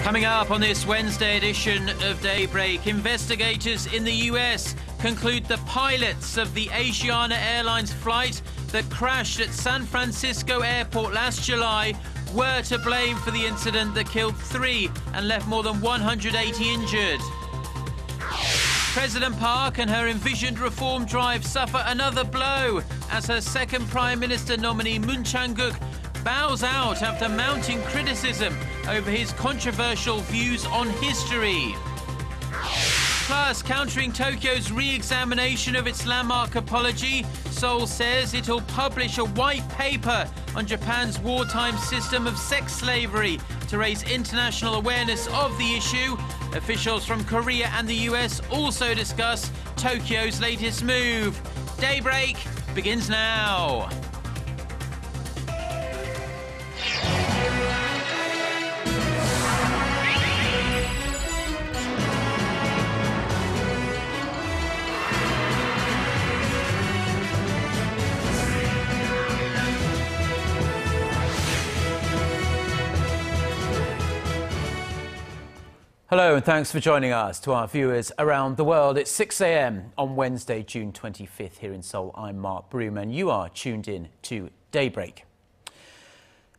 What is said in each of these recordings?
Coming up on this Wednesday edition of Daybreak, investigators in the US conclude the pilots of the Asiana Airlines flight that crashed at San Francisco Airport last July were to blame for the incident that killed 3 and left more than 180 injured. President Park and her envisioned reform drive suffer another blow as her second Prime Minister nominee Moon Chang-guk bows out after mounting criticism over his controversial views on history. Plus, countering Tokyo's re-examination of its landmark apology, Seoul says it'll publish a white paper on Japan's wartime system of sex slavery to raise international awareness of the issue. Officials from Korea and the US also discuss Tokyo's latest move. Daybreak begins now. Hello and thanks for joining us. To our viewers around the world, it's 6 a.m. on Wednesday, June 25th here in Seoul. I'm Mark Broom and you are tuned in to Daybreak.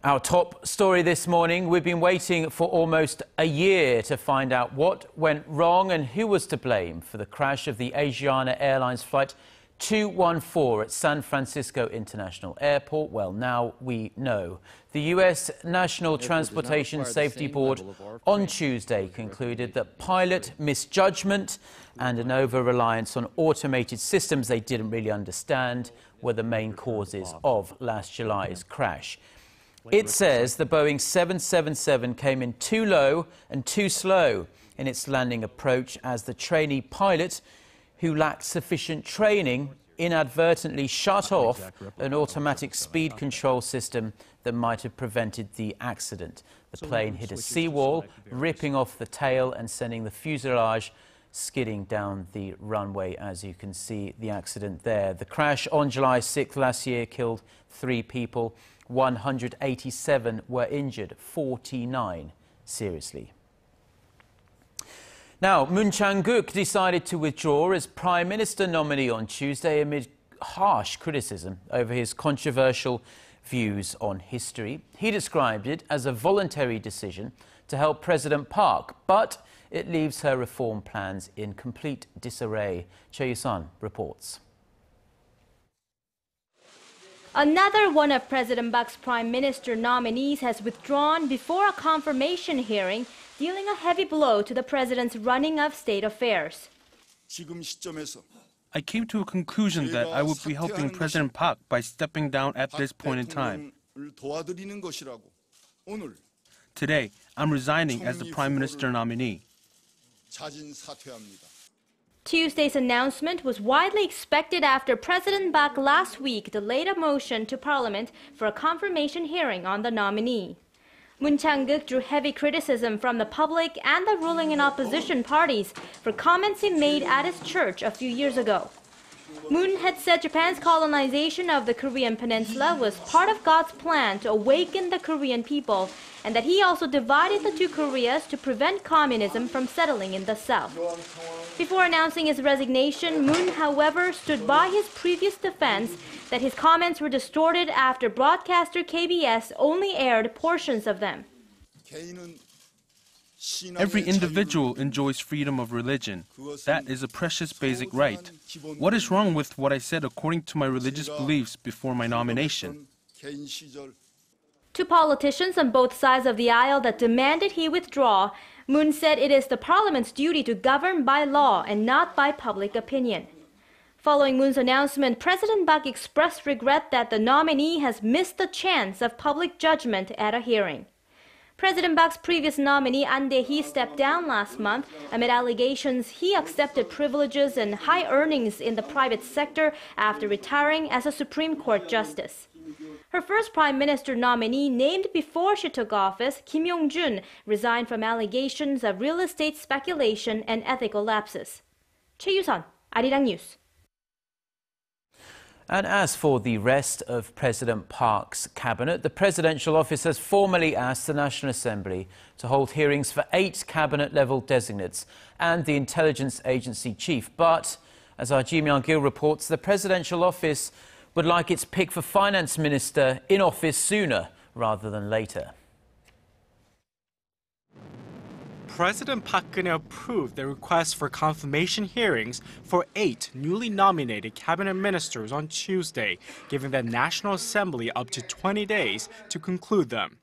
Our top story this morning, we've been waiting for almost a year to find out what went wrong and who was to blame for the crash of the Asiana Airlines Flight 214 at San Francisco International Airport. Well, now we know. The U.S. National Transportation Safety Board on Tuesday concluded that pilot misjudgment and an over-reliance on automated systems they didn't really understand were the main causes of last July's crash. It says the Boeing 777 came in too low and too slow in its landing approach as the trainee pilot, who lacked sufficient training, inadvertently shut off an automatic speed control system that might have prevented the accident. The plane hit a seawall, ripping off the tail and sending the fuselage skidding down the runway, as you can see the accident there. The crash on July 6th last year killed 3 people, 187 were injured, 49 seriously. Now, Moon Chang-guk decided to withdraw as Prime Minister nominee on Tuesday amid harsh criticism over his controversial views on history. He described it as a voluntary decision to help President Park, but it leaves her reform plans in complete disarray. Choi Yoo-sun reports. Another one of President Park's Prime Minister nominees has withdrawn before a confirmation hearing, dealing a heavy blow to the president's running of state affairs. I came to a conclusion that I would be helping President Park by stepping down at this point in time. Today, I'm resigning as the Prime Minister nominee. Tuesday's announcement was widely expected after President Park last week delayed a motion to Parliament for a confirmation hearing on the nominee. Moon Chang-guk drew heavy criticism from the public and the ruling and opposition parties for comments he made at his church a few years ago. Moon had said Japan's colonization of the Korean peninsula was part of God's plan to awaken the Korean people, and that he also divided the two Koreas to prevent communism from settling in the south. Before announcing his resignation, Moon, however, stood by his previous defense that his comments were distorted after broadcaster KBS only aired portions of them. Every individual enjoys freedom of religion. That is a precious basic right. What is wrong with what I said according to my religious beliefs before my nomination? To politicians on both sides of the aisle that demanded he withdraw, Moon said it is the parliament's duty to govern by law and not by public opinion. Following Moon's announcement, President Park expressed regret that the nominee has missed the chance of public judgment at a hearing. President Park's previous nominee An Dae-hee stepped down last month amid allegations he accepted privileges and high earnings in the private sector after retiring as a Supreme Court justice. Her first Prime Minister nominee named before she took office, Kim Yong-jun, resigned from allegations of real estate speculation and ethical lapses. Choi Yoo-sun, Arirang News. And as for the rest of President Park's cabinet, the presidential office has formally asked the National Assembly to hold hearings for 8 cabinet-level designates and the intelligence agency chief. But, as our Ji Myung-gil reports, the presidential office would like its pick for finance minister in office sooner rather than later. President Park Geun-hye approved the request for confirmation hearings for 8 newly nominated cabinet ministers on Tuesday, giving the National Assembly up to 20 days to conclude them.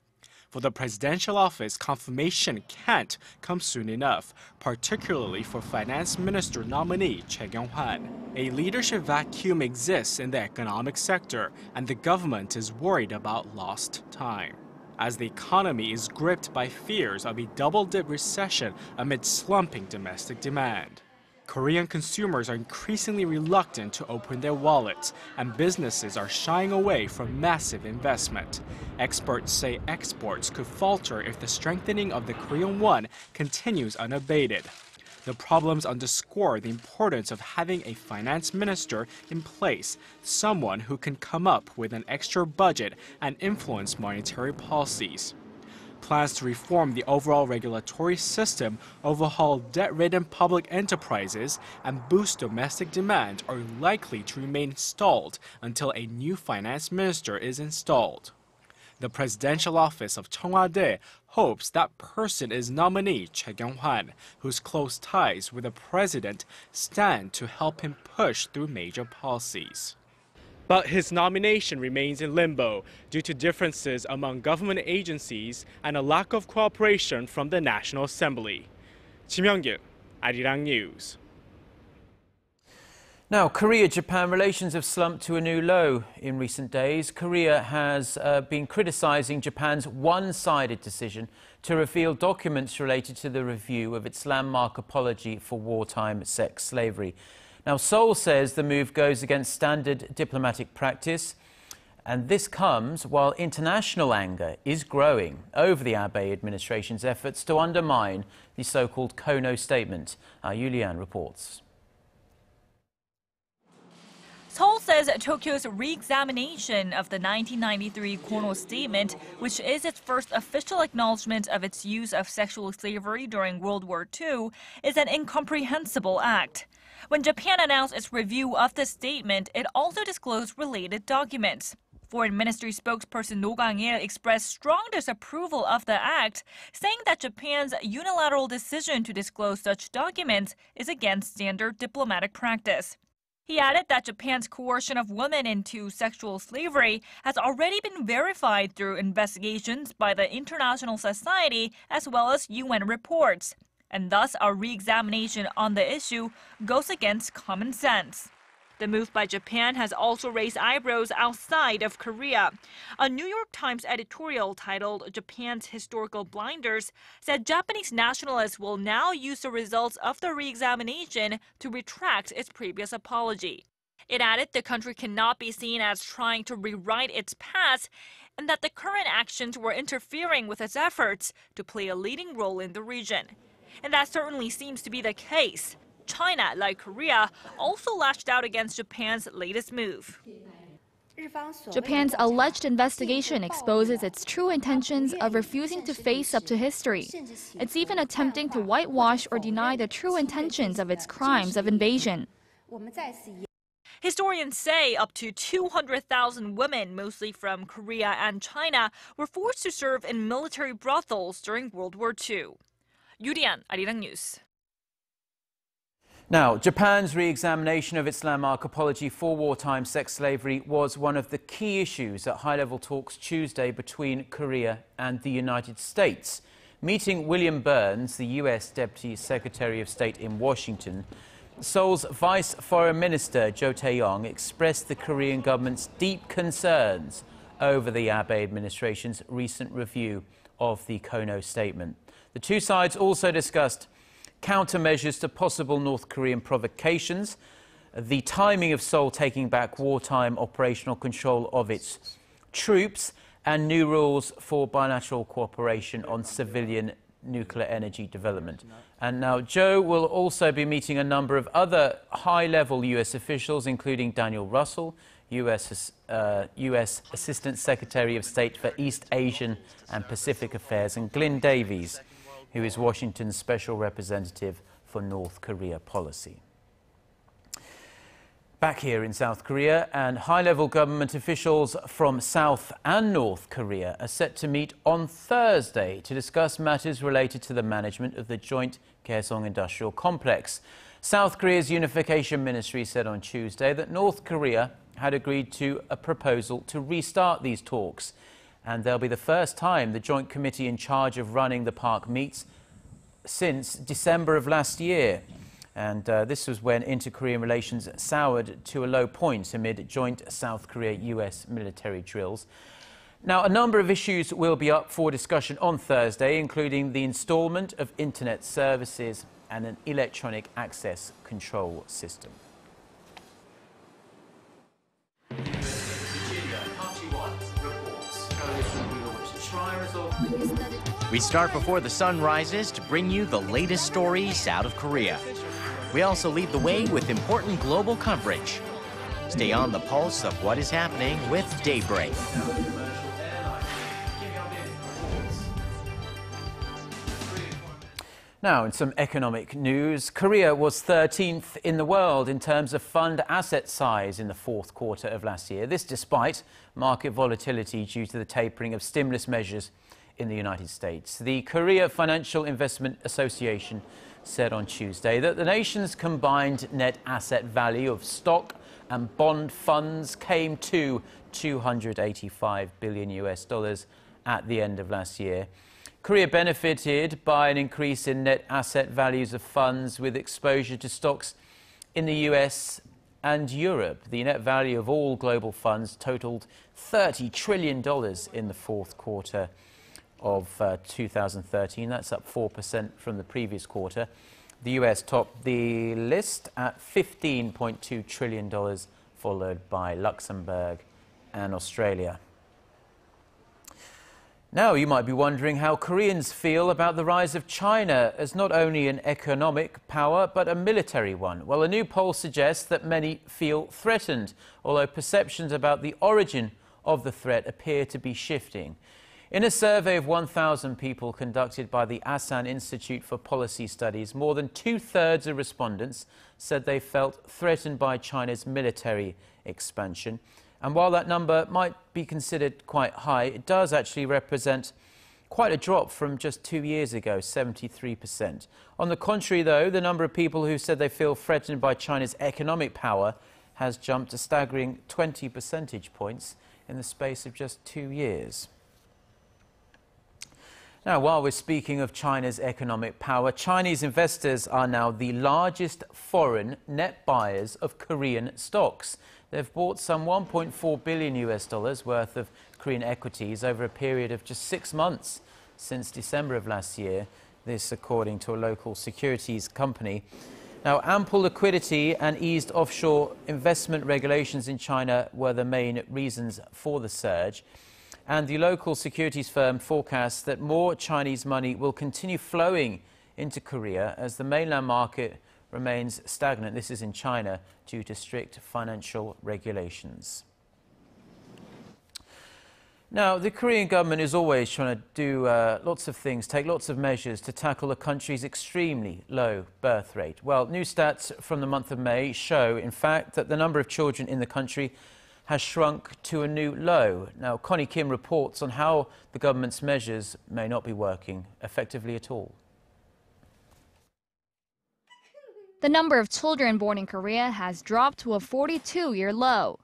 For the presidential office, confirmation can't come soon enough, particularly for Finance Minister nominee Choi Kyung-hwan. A leadership vacuum exists in the economic sector, and the government is worried about lost time, as the economy is gripped by fears of a double-dip recession amid slumping domestic demand. Korean consumers are increasingly reluctant to open their wallets, and businesses are shying away from massive investment. Experts say exports could falter if the strengthening of the Korean won continues unabated. The problems underscore the importance of having a finance minister in place, someone who can come up with an extra budget and influence monetary policies. Plans to reform the overall regulatory system, overhaul debt-ridden public enterprises, and boost domestic demand are likely to remain stalled until a new finance minister is installed. The presidential office of Cheongwade hopes that person is nominee Choi Kyung-hwan, whose close ties with the president stand to help him push through major policies. But his nomination remains in limbo due to differences among government agencies and a lack of cooperation from the National Assembly. Ji Myung-gil, Arirang News. Now, Korea-Japan relations have slumped to a new low in recent days. Korea has been criticizing Japan's one-sided decision to reveal documents related to the review of its landmark apology for wartime sex slavery. Now, Seoul says the move goes against standard diplomatic practice, and this comes while international anger is growing over the Abe administration's efforts to undermine the so-called Kono statement. Yulian reports. Seoul says Tokyo's re-examination of the 1993 Kono Statement, which is its first official acknowledgement of its use of sexual slavery during World War II, is an incomprehensible act. When Japan announced its review of the statement, it also disclosed related documents. Foreign Ministry spokesperson No Kang-il expressed strong disapproval of the act, saying that Japan's unilateral decision to disclose such documents is against standard diplomatic practice. He added that Japan's coercion of women into sexual slavery has already been verified through investigations by the international society as well as UN reports, and thus our re-examination on the issue goes against common sense. The move by Japan has also raised eyebrows outside of Korea. A New York Times editorial titled "Japan's Historical Blinders" said Japanese nationalists will now use the results of the re-examination to retract its previous apology. It added the country cannot be seen as trying to rewrite its past, and that the current actions were interfering with its efforts to play a leading role in the region. And that certainly seems to be the case. China, like Korea, also lashed out against Japan's latest move. Japan's alleged investigation exposes its true intentions of refusing to face up to history. It's even attempting to whitewash or deny the true intentions of its crimes of invasion. Historians say up to 200,000 women, mostly from Korea and China, were forced to serve in military brothels during World War II. Yurian, Arirang News. Now, Japan's re-examination of its landmark apology for wartime sex slavery was one of the key issues at high-level talks Tuesday between Korea and the United States. Meeting William Burns, the U.S. Deputy Secretary of State in Washington, Seoul's Vice Foreign Minister Jo Tae-yong expressed the Korean government's deep concerns over the Abe administration's recent review of the Kono statement. The two sides also discussed countermeasures to possible North Korean provocations, the timing of Seoul taking back wartime operational control of its troops, and new rules for bilateral cooperation on civilian nuclear energy development. And now Joe will also be meeting a number of other high-level U.S. officials, including Daniel Russell, U.S. Assistant Secretary of State for East Asian and Pacific Affairs, and Glyn Davies, who is Washington's Special Representative for North Korea policy. Back here in South Korea, and high-level government officials from South and North Korea are set to meet on Thursday to discuss matters related to the management of the joint Kaesong industrial complex. South Korea's Unification Ministry said on Tuesday that North Korea had agreed to a proposal to restart these talks, and they'll be the first time the joint committee in charge of running the park meets since December of last year. And this was when inter-Korean relations soured to a low point amid joint South Korea-US military drills. Now, a number of issues will be up for discussion on Thursday, including the installment of internet services and an electronic access control system. We start before the sun rises to bring you the latest stories out of Korea. We also lead the way with important global coverage. Stay on the pulse of what is happening with Daybreak. Now, in some economic news, Korea was 13th in the world in terms of fund asset size in the fourth quarter of last year. This despite market volatility due to the tapering of stimulus measures in the United States. The Korea Financial Investment Association said on Tuesday that the nation's combined net asset value of stock and bond funds came to $285 billion at the end of last year. Korea benefited by an increase in net asset values of funds with exposure to stocks in the US and Europe. The net value of all global funds totaled $30 trillion in the fourth quarter of 2013. That's up 4% from the previous quarter. The US topped the list at $15.2 trillion, followed by Luxembourg and Australia. Now, you might be wondering how Koreans feel about the rise of China as not only an economic power, but a military one. Well, a new poll suggests that many feel threatened, although perceptions about the origin of the threat appear to be shifting. In a survey of 1,000 people conducted by the Asan Institute for Policy Studies, more than two-thirds of respondents said they felt threatened by China's military expansion. And while that number might be considered quite high, it does actually represent quite a drop from just 2 years ago, 73%. On the contrary, though, the number of people who said they feel threatened by China's economic power has jumped a staggering 20 percentage points in the space of just 2 years. Now, while we're speaking of China's economic power, Chinese investors are now the largest foreign net buyers of Korean stocks. They've bought some $1.4 billion worth of Korean equities over a period of just 6 months since December of last year, this according to a local securities company. Now, ample liquidity and eased offshore investment regulations in China were the main reasons for the surge. And the local securities firm forecasts that more Chinese money will continue flowing into Korea as the mainland market remains stagnant. This is in China due to strict financial regulations. Now, the Korean government is always trying to do lots of things, take lots of measures to tackle the country's extremely low birth rate. Well, new stats from the month of May show, in fact, that the number of children in the country has shrunk to a new low. Now, Connie Kim reports on how the government's measures may not be working effectively at all. The number of children born in Korea has dropped to a 42-year low.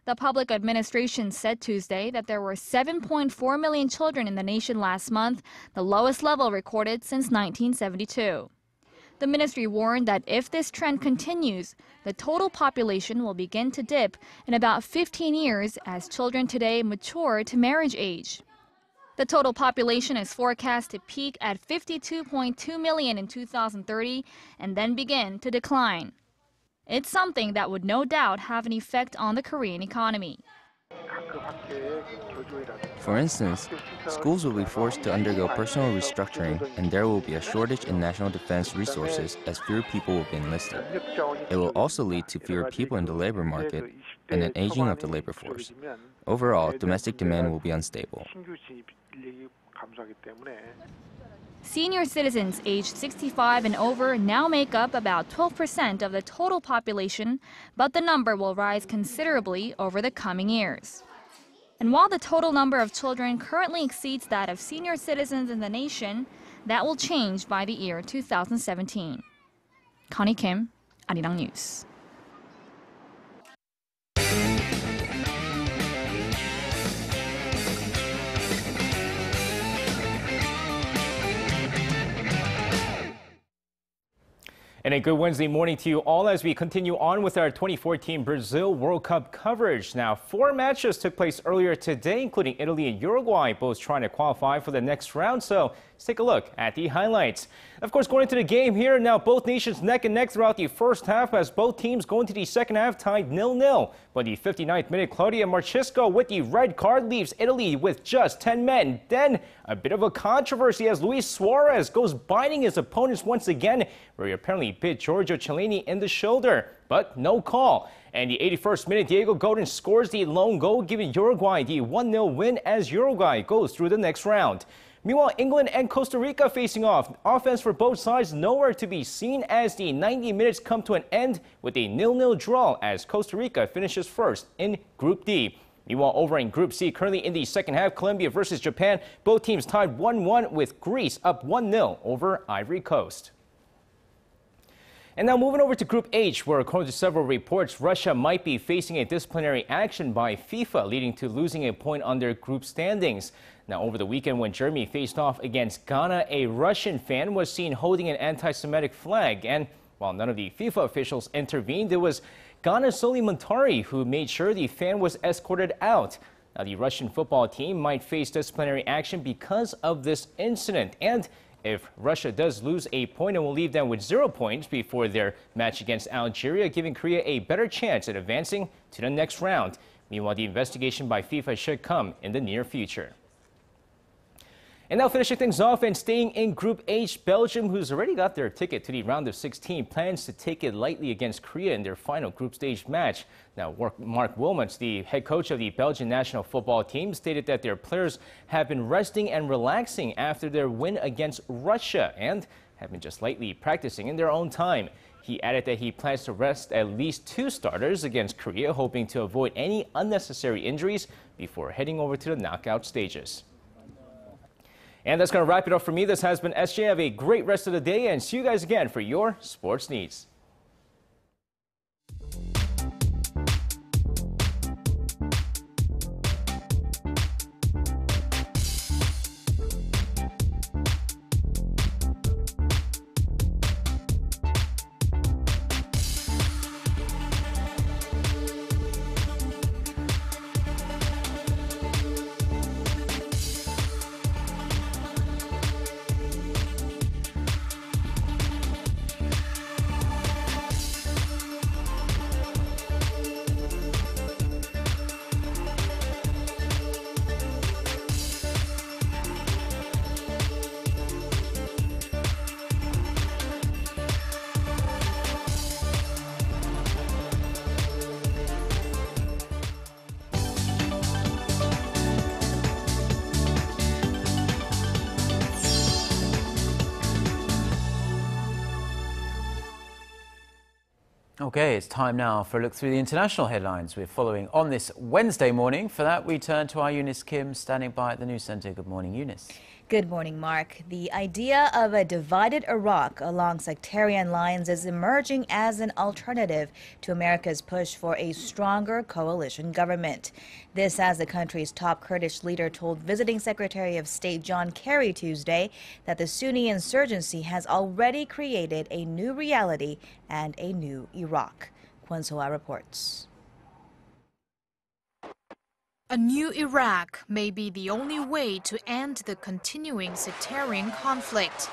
The public administration said Tuesday that there were 7.4 million children in the nation last month, the lowest level recorded since 1972. The ministry warned that if this trend continues, the total population will begin to dip in about 15 years as children today mature to marriage age. The total population is forecast to peak at 52.2 million in 2030 and then begin to decline. It's something that would no doubt have an effect on the Korean economy. For instance, schools will be forced to undergo personal restructuring, and there will be a shortage in national defense resources as fewer people will be enlisted. It will also lead to fewer people in the labor market and an aging of the labor force. Overall, domestic demand will be unstable. Senior citizens aged 65 and over now make up about 12% of the total population, but the number will rise considerably over the coming years. And while the total number of children currently exceeds that of senior citizens in the nation, that will change by the year 2017. Connie Kim, Arirang News. And a good Wednesday morning to you all as we continue on with our 2014 Brazil World Cup coverage. Now, 4 matches took place earlier today, including Italy and Uruguay, both trying to qualify for the next round. So let's take a look at the highlights. Of course, going into the game here, now both nations neck and neck throughout the first half as both teams go into the second half tied 0-0. But the 59th minute, Claudia Marchisco with the red card leaves Italy with just 10 men. Then a bit of a controversy as Luis Suarez goes biting his opponents once again, where he apparently bit Giorgio Chiellini in the shoulder, but no call. And the 81st minute, Diego Godin scores the lone goal, giving Uruguay the 1-0 win as Uruguay goes through the next round. Meanwhile, England and Costa Rica facing off. Offense for both sides nowhere to be seen as the 90 minutes come to an end with a 0-0 draw as Costa Rica finishes first in Group D. Meanwhile, over in Group C, currently in the second half, Colombia versus Japan. Both teams tied 1-1 with Greece up 1-0 over Ivory Coast. And now moving over to Group H, where according to several reports, Russia might be facing a disciplinary action by FIFA, leading to losing a point on their group standings. Now, over the weekend when Germany faced off against Ghana, a Russian fan was seen holding an anti-Semitic flag. And while none of the FIFA officials intervened, it was Ghana's Soli Montari who made sure the fan was escorted out. Now, the Russian football team might face disciplinary action because of this incident. And if Russia does lose a point, it will leave them with 0 points before their match against Algeria, giving Korea a better chance at advancing to the next round. Meanwhile, the investigation by FIFA should come in the near future. And now finishing things off and staying in Group H, Belgium, who's already got their ticket to the round of 16, plans to take it lightly against Korea in their final group stage match. Now, Mark Wilmots, the head coach of the Belgian national football team, stated that their players have been resting and relaxing after their win against Russia and have been just lightly practicing in their own time. He added that he plans to rest at least 2 starters against Korea, hoping to avoid any unnecessary injuries before heading over to the knockout stages. And that's going to wrap it up for me. This has been SJ. Have a great rest of the day and see you guys again for your sports needs. Okay, it's time now for a look through the international headlines we're following on this Wednesday morning. For that, we turn to our Eunice Kim standing by at the news center. Good morning, Eunice. Good morning, Mark. The idea of a divided Iraq along sectarian lines is emerging as an alternative to America's push for a stronger coalition government. This as the country's top Kurdish leader told visiting Secretary of State John Kerry Tuesday that the Sunni insurgency has already created a new reality and a new Iraq. Kwon So-ah reports. A new Iraq may be the only way to end the continuing sectarian conflict.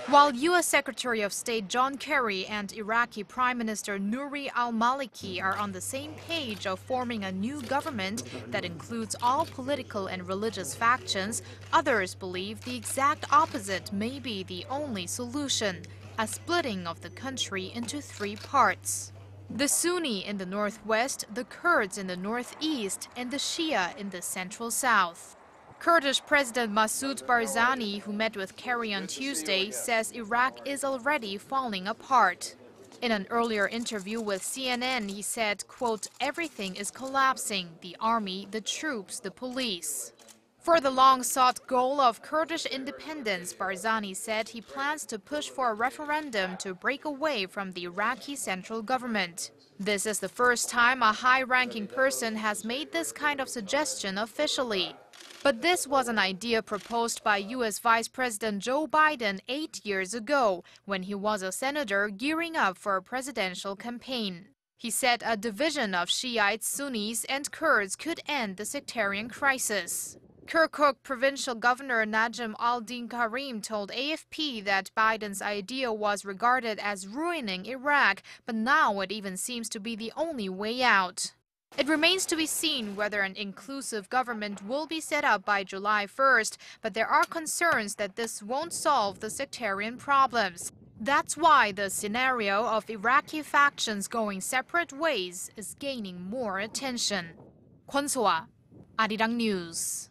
While U.S. Secretary of State John Kerry and Iraqi Prime Minister Nouri al-Maliki are on the same page of forming a new government that includes all political and religious factions, others believe the exact opposite may be the only solution, a splitting of the country into three parts. The Sunni in the northwest, the Kurds in the northeast, and the Shia in the central south. Kurdish President Masoud Barzani, who met with Kerry on Tuesday, says Iraq is already falling apart. In an earlier interview with CNN, he said, quote, "Everything is collapsing, the army, the troops, the police." For the long-sought goal of Kurdish independence, Barzani said he plans to push for a referendum to break away from the Iraqi central government. This is the first time a high-ranking person has made this kind of suggestion officially. But this was an idea proposed by U.S. Vice President Joe Biden 8 years ago, when he was a senator gearing up for a presidential campaign. He said a division of Shiites, Sunnis, and Kurds could end the sectarian crisis. Kirkuk Provincial Governor Najm al-Din Karim told AFP that Biden's idea was regarded as ruining Iraq, but now it even seems to be the only way out. It remains to be seen whether an inclusive government will be set up by July 1st, but there are concerns that this won't solve the sectarian problems. That's why the scenario of Iraqi factions going separate ways is gaining more attention. Kwon So-ah, Arirang News.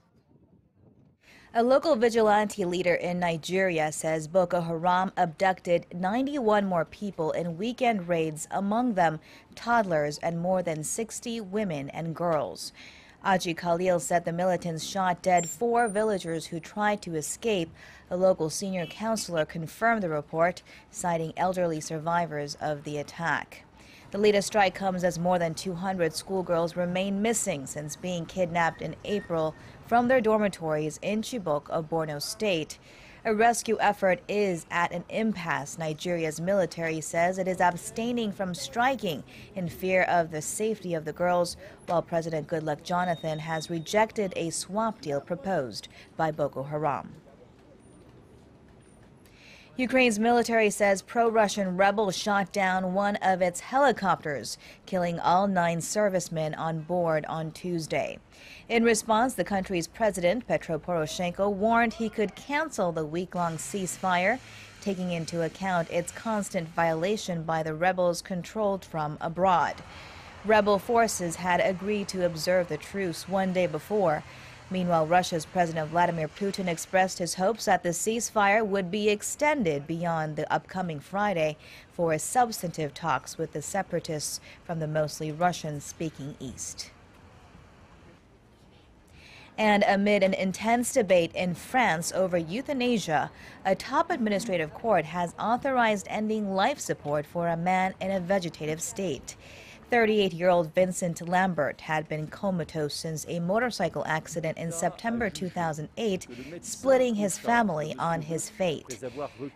A local vigilante leader in Nigeria says Boko Haram abducted 91 more people in weekend raids, among them toddlers and more than 60 women and girls. Aji Khalil said the militants shot dead 4 villagers who tried to escape. A local senior counselor confirmed the report, citing elderly survivors of the attack. The latest strike comes as more than 200 schoolgirls remain missing since being kidnapped in April from their dormitories in Chibok of Borno State. A rescue effort is at an impasse. Nigeria's military says it is abstaining from striking in fear of the safety of the girls, while President Goodluck Jonathan has rejected a swap deal proposed by Boko Haram. Ukraine's military says pro-Russian rebels shot down one of its helicopters, killing all 9 servicemen on board on Tuesday. In response, the country's president, Petro Poroshenko, warned he could cancel the week-long ceasefire, taking into account its constant violation by the rebels controlled from abroad. Rebel forces had agreed to observe the truce one day before. Meanwhile, Russia's President Vladimir Putin expressed his hopes that the ceasefire would be extended beyond the upcoming Friday for substantive talks with the separatists from the mostly Russian-speaking East. And amid an intense debate in France over euthanasia, a top administrative court has authorized ending life support for a man in a vegetative state. 38-year-old Vincent Lambert had been comatose since a motorcycle accident in September 2008, splitting his family on his fate.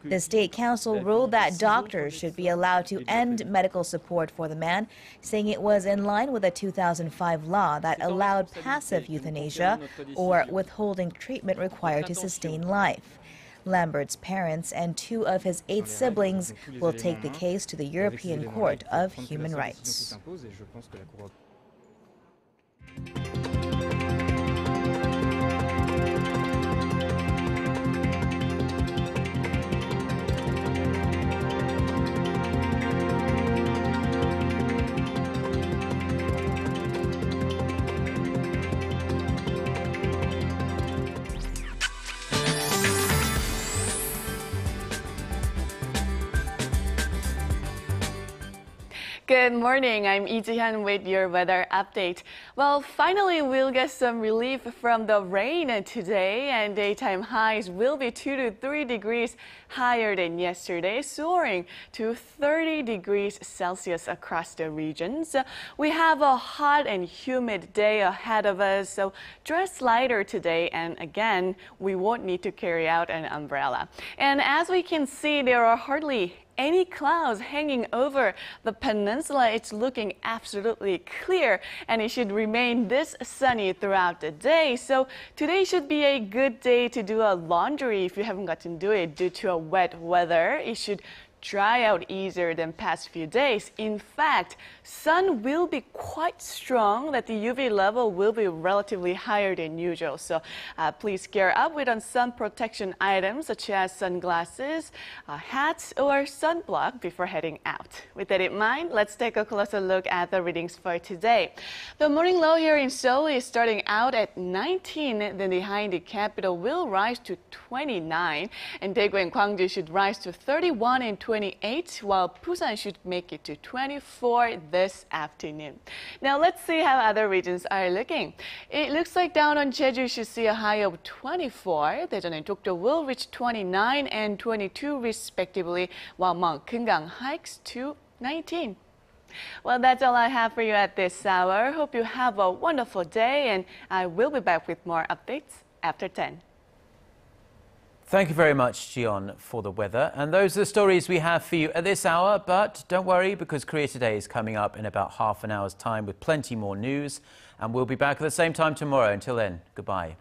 The state council ruled that doctors should be allowed to end medical support for the man, saying it was in line with a 2005 law that allowed passive euthanasia, or withholding treatment required to sustain life. Lambert's parents and 2 of his 8 siblings will take the case to the European Court of Human Rights. Good morning, I'm Lee Ji-hyun with your weather update. Well, finally we'll get some relief from the rain today, and daytime highs will be 2 to 3 degrees higher than yesterday, soaring to 30 degrees Celsius across the regions. We have a hot and humid day ahead of us, so dress lighter today, and again, we won't need to carry out an umbrella. And as we can see, there are hardly any clouds hanging over the peninsula. It's looking absolutely clear, and it should remain this sunny throughout the day. So today should be a good day to do a laundry if you haven't gotten to do it due to a wet weather. It should dry out easier than past few days. In fact, sun will be quite strong, that the UV level will be relatively higher than usual. So please gear up with sun protection items such as sunglasses, hats, or sunblock before heading out. With that in mind, let's take a closer look at the readings for today. The morning low here in Seoul is starting out at 19, then the high in the capital will rise to 29, and Daegu and Gwangju should rise to 31 and 28, while Busan should make it to 24 this afternoon. Now let's see how other regions are looking. It looks like down on Jeju should see a high of 24. Daejeon and Dokdo will reach 29 and 22 respectively, while Mount Keungang hikes to 19. Well, that's all I have for you at this hour. Hope you have a wonderful day, and I will be back with more updates after 10. Thank you very much, Jion, for the weather. And those are the stories we have for you at this hour. But don't worry, because Korea Today is coming up in about half an hour's time with plenty more news. And we'll be back at the same time tomorrow. Until then, goodbye.